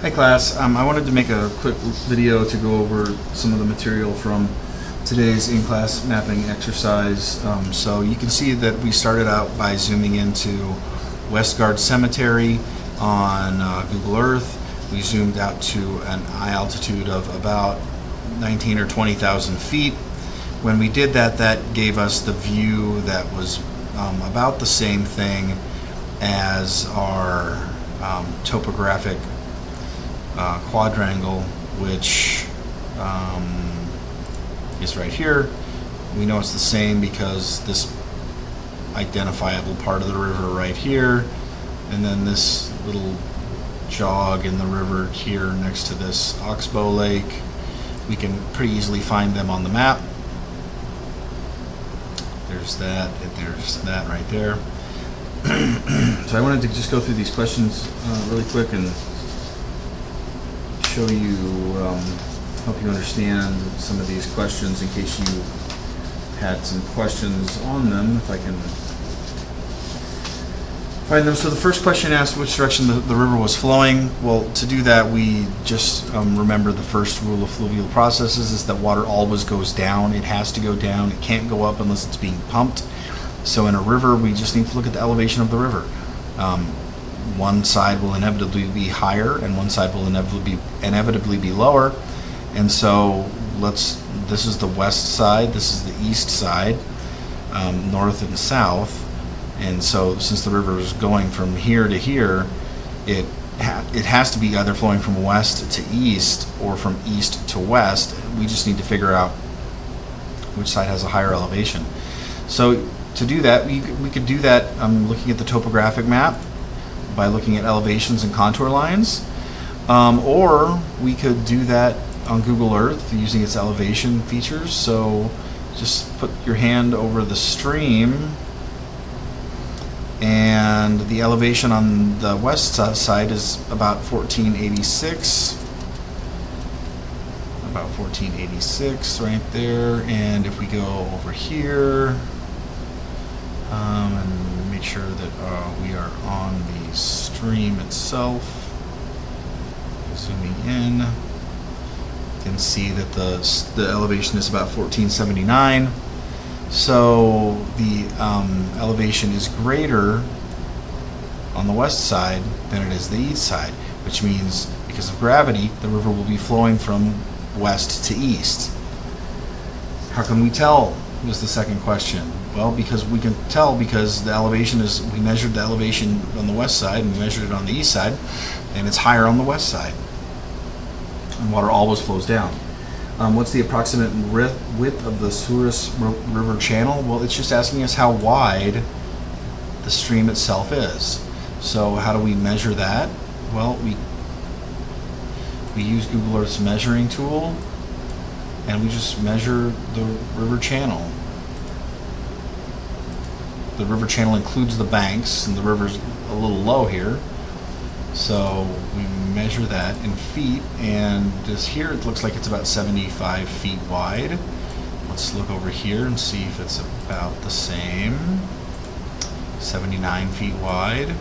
Hi class, I wanted to make a quick video to go over some of the material from today's in-class mapping exercise. So you can see that we started out by zooming into Westgard Cemetery on Google Earth. We zoomed out to an eye altitude of about 19 or 20,000 feet. When we did that, that gave us the view that was about the same thing as our topographic quadrangle, which is right here. We know it's the same because this identifiable part of the river right here, and then this little jog in the river here next to this Oxbow Lake. We can pretty easily find them on the map. There's that, and there's that right there. So I wanted to just go through these questions really quick and show you, help you understand some of these questions in case you had some questions on them, if I can find them. So the first question asked which direction the river was flowing. Well, to do that, we just remember the first rule of fluvial processes is that water always goes down. It has to go down. It can't go up unless it's being pumped. So in a river, we just need to look at the elevation of the river. One side will inevitably be higher and one side will inevitably be lower. And so this is the west side, this is the east side, north and south. And so since the river is going from here to here, it has to be either flowing from west to east or from east to west. We just need to figure out which side has a higher elevation. So to do that, we could do that looking at the topographic map by looking at elevations and contour lines, or we could do that on Google Earth using its elevation features. So just put your hand over the stream, and the elevation on the west side is about 1486. About 1486 right there. And if we go over here and make sure that we are on the stream itself, zooming in, you can see that the elevation is about 1479. So the elevation is greater on the west side than it is the east side, which means because of gravity, the river will be flowing from west to east. How can we tell, was the second question. Well, because we can tell because the elevation is, we measured the elevation on the west side and we measured it on the east side, and it's higher on the west side. And water always flows down. What's the approximate width of the Souris River channel? Well, it's just asking us how wide the stream itself is. So how do we measure that? Well, we use Google Earth's measuring tool, and we just measure the river channel. The river channel includes the banks, and the river's a little low here. So we measure that in feet, and this here it looks like it's about 75 feet wide. Let's look over here and see if it's about the same. 79 feet wide.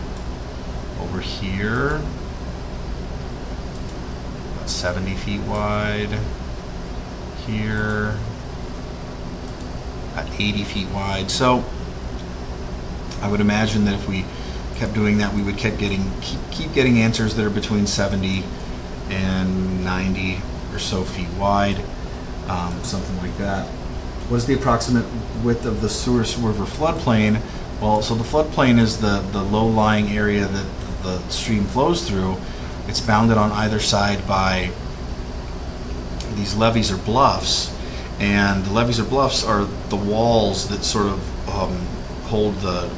Over here, about 70 feet wide. Here, about 80 feet wide. So I would imagine that if we kept doing that, we would keep getting answers that are between 70 and 90 or so feet wide, something like that. What is the approximate width of the Souris River floodplain? Well, so the floodplain is the low-lying area that the stream flows through. It's bounded on either side by these levees or bluffs, and the levees or bluffs are the walls that sort of hold the,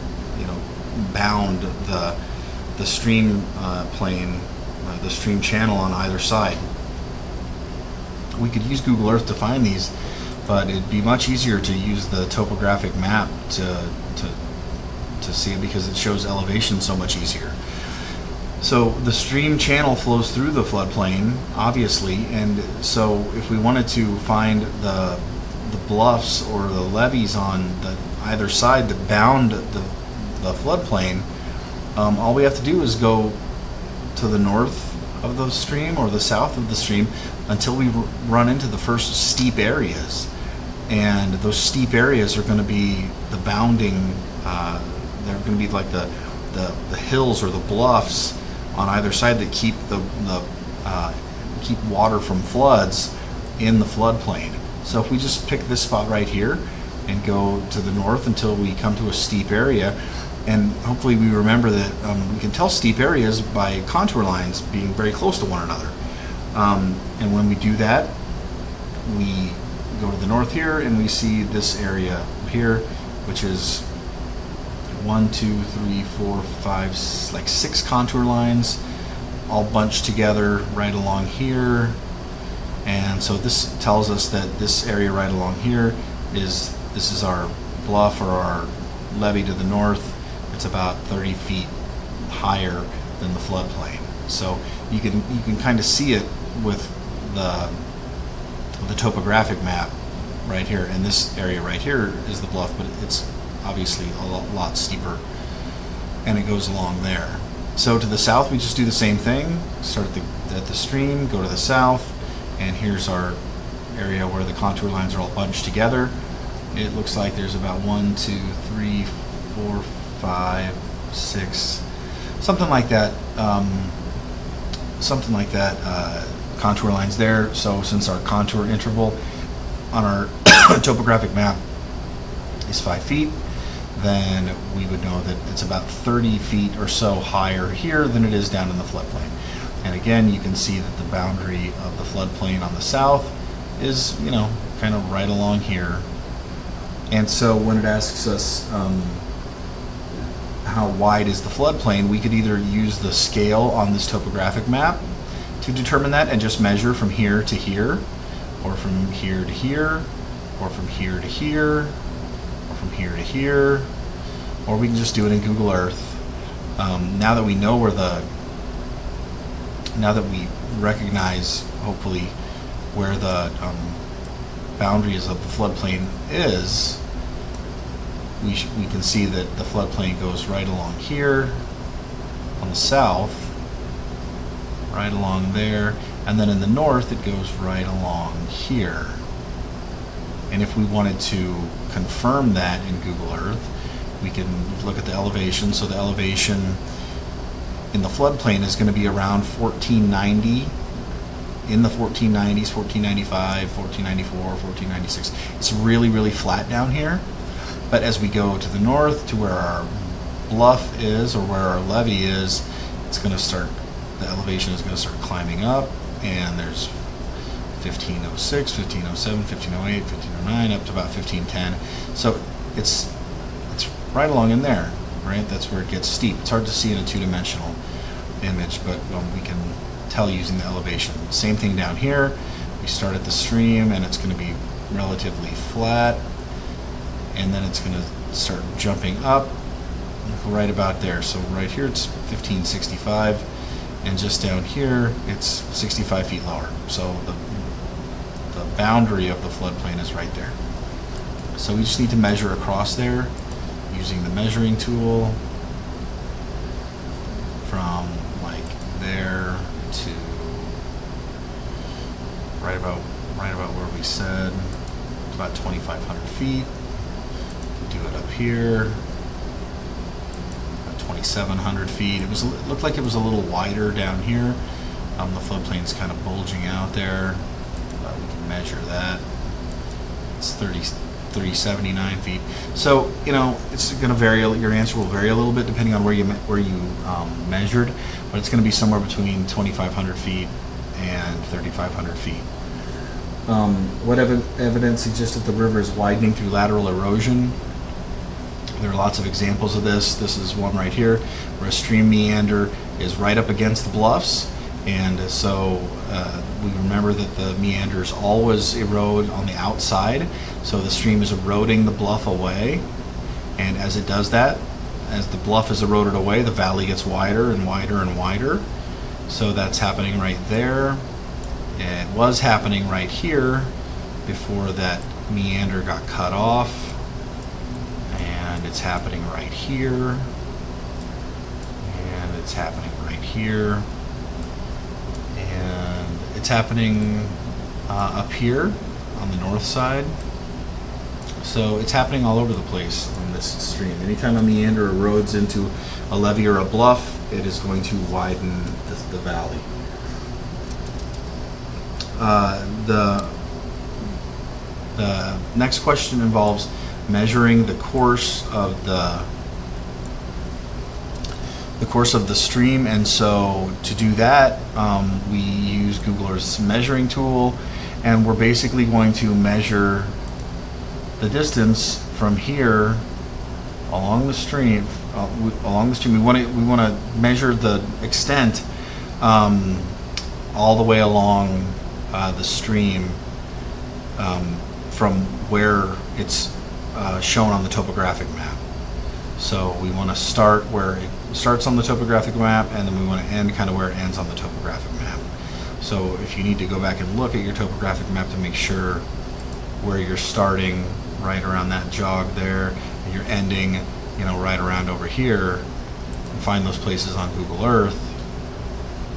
bound the stream plane, the stream channel on either side. We could use Google Earth to find these, but it'd be much easier to use the topographic map to see it because it shows elevation so much easier. So the stream channel flows through the floodplain, obviously, and so if we wanted to find the bluffs or the levees on either side that bound the floodplain, all we have to do is go to the north of the stream or the south of the stream until we run into the first steep areas. And those steep areas are going to be the bounding, they're going to be like the hills or the bluffs on either side that keep keep water from floods in the floodplain. So if we just pick this spot right here and go to the north until we come to a steep area, and hopefully we remember that we can tell steep areas by contour lines being very close to one another. And when we do that, we go to the north here and we see this area here, which is 1, 2, 3, 4, 5, like 6 contour lines all bunched together right along here. And so this tells us that this area right along here is our bluff or our levee to the north. It's about 30 feet higher than the floodplain. So you can kind of see it with the topographic map right here. And this area right here is the bluff, but it's obviously a lot steeper, and it goes along there. So to the south, we just do the same thing. Start at the stream, go to the south, and here's our area where the contour lines are all bunched together. It looks like there's about 1, 2, 3, 4, 5, 6, something like that. Contour lines there. So since our contour interval on our topographic map is 5 feet, then we would know that it's about 30 feet or so higher here than it is down in the floodplain. And again, you can see that the boundary of the floodplain on the south is, kind of right along here. And so when it asks us how wide is the floodplain, we could either use the scale on this topographic map to determine that and just measure from here to here, or from here to here, or from here to here, or from here to here, or we can just do it in Google Earth. Now that we know now that we recognize, hopefully, where the boundaries of the floodplain is, we can see that the floodplain goes right along here on the south, right along there, and then in the north it goes right along here. And if we wanted to confirm that in Google Earth, we can look at the elevation. So the elevation in the floodplain is going to be around 1490, in the 1490s, 1495, 1494, 1496. It's really, really flat down here. But as we go to the north to where our bluff is, or where our levee is, the elevation is going to start climbing up, and there's 1506, 1507, 1508, 1509, up to about 1510. So it's right along in there, right? That's where it gets steep. It's hard to see in a two-dimensional image, but we can tell using the elevation. Same thing down here. We start at the stream, and it's going to be relatively flat, and then it's going to start jumping up right about there. So right here it's 1565, and just down here it's 65 feet lower. So the boundary of the floodplain is right there. So we just need to measure across there using the measuring tool from like there to right about where we said, about 2,500 feet. Do it up here, about 2,700 feet. It looked like it was a little wider down here. The floodplain's kind of bulging out there. We can measure that. It's 379 feet. So it's going to vary. Your answer will vary a little bit depending on where you measured, but it's going to be somewhere between 2,500 feet and 3,500 feet. What evidence suggests that the river is widening through lateral erosion? There are lots of examples of this. This is one right here where a stream meander is right up against the bluffs, and so we remember that the meanders always erode on the outside, so the stream is eroding the bluff away, and as it does that, as the bluff is eroded away, the valley gets wider and wider and wider. So that's happening right there. It was happening right here before that meander got cut off, and it's happening right here, and it's happening right here, It's happening up here on the north side. So it's happening all over the place on this stream. Anytime a meander erodes into a levee or a bluff, it is going to widen the valley. The next question involves measuring the course of the stream, and so to do that, we use Google Earth's measuring tool, and we're basically going to measure the distance from here along the stream. We want to measure the extent all the way along the stream from where it's shown on the topographic map. So we want to start where it starts on the topographic map, and then we want to end kind of where it ends on the topographic map. So if you need to go back and look at your topographic map to make sure where you're starting right around that jog there, and you're ending, right around over here, and find those places on Google Earth.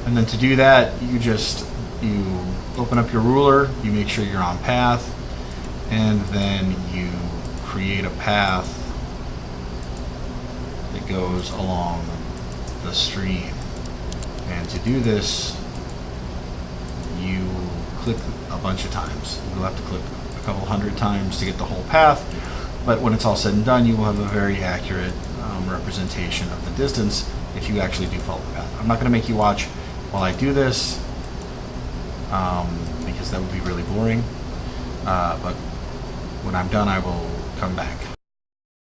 And then to do that, you open up your ruler, you make sure you're on path, and then you create a path that goes along the stream. And to do this, you click a bunch of times. You'll have to click a couple hundred times to get the whole path, but when it's all said and done, you will have a very accurate representation of the distance if you actually do follow the path. I'm not going to make you watch while I do this because that would be really boring, but when I'm done, I will come back.